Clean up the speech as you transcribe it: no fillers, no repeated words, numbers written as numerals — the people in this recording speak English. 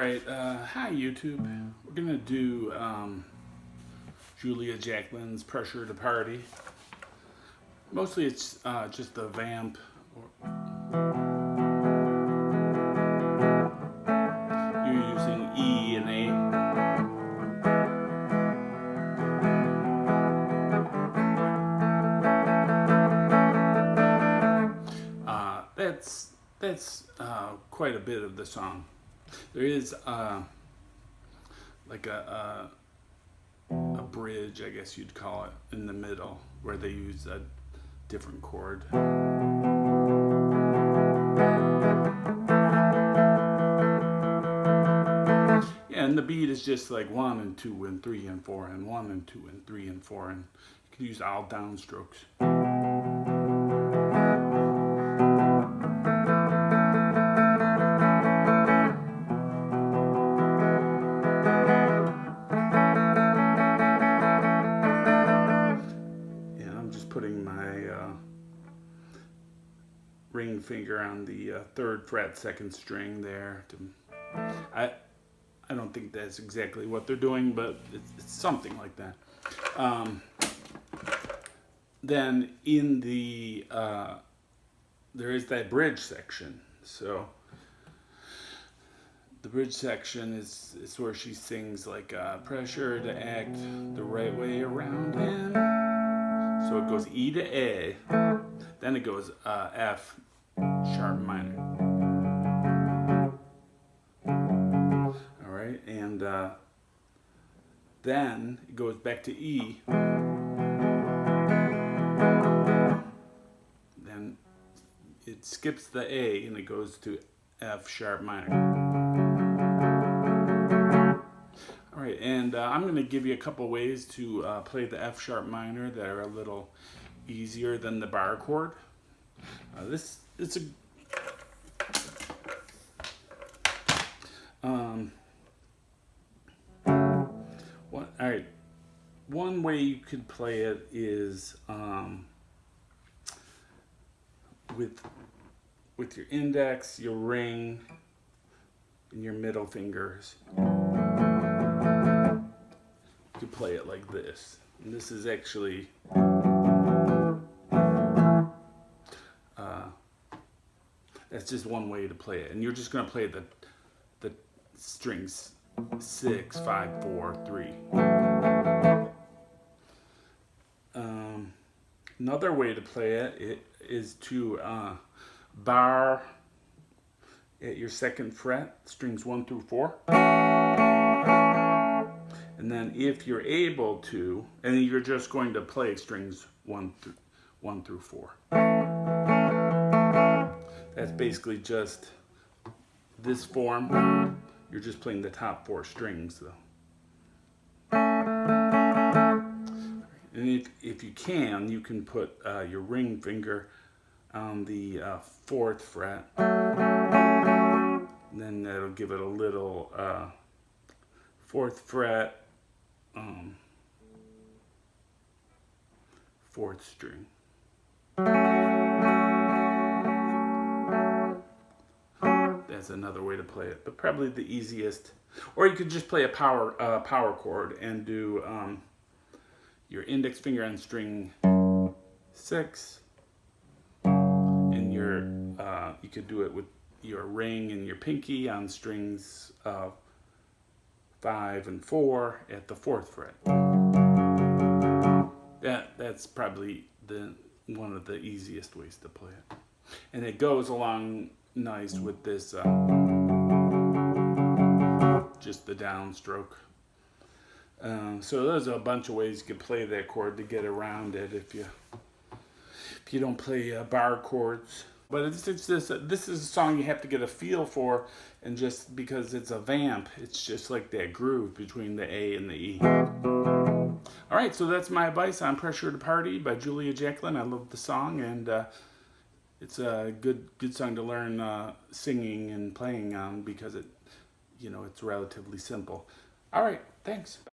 Alright, hi YouTube. We're gonna do Julia Jacklin's Pressure to Party. Mostly it's just the vamp. You're using E and A. That's quite a bit of the song. There is like a bridge, I guess you'd call it, in the middle where they use a different chord. Yeah, and the beat is just like 1 and 2 and 3 and 4 and 1 and 2 and 3 and 4, and you can use all downstrokes. Putting my ring finger on the 3rd fret 2nd string there. I don't think that's exactly what they're doing, but it's something like that. Then in the there is that bridge section. So the bridge section is where she sings like pressure to act the right way around him. So it goes E to A, then it goes F sharp minor. All right, and then it goes back to E. Then it skips the A and it goes to F sharp minor. All right, and I'm going to give you a couple ways to play the F sharp minor that are a little easier than the bar chord. All right, one way you could play it is with your index, your ring, and your middle fingers. You could play it like this. And this is actually that's just one way to play it. And you're just going to play the strings 6, 5, 4, 3. Another way to play it is to bar at your 2nd fret, strings 1 through 4. And then if you're able to, and you're just going to play strings 1 through 4. That's basically just this form. You're just playing the top 4 strings though. And if you can put your ring finger on the 4th fret. And then that'll give it a little 4th fret, 4th string. That's another way to play it, but probably the easiest. Or you could just play a power chord and do your index finger on string 6, and you could do it with your ring and your pinky on strings 5 and 4 at the 4th fret. That's probably one of the easiest ways to play it. And it goes along nice with this, just the downstroke. So there's a bunch of ways you can play that chord to get around it if you don't play bar chords. But this is a song you have to get a feel for, and just because it's a vamp, it's just like that groove between the A and the E. All right, so that's my advice on Pressure to Party by Julia Jacklin. I love the song, and it's a good song to learn singing and playing on because it's relatively simple. All right, thanks.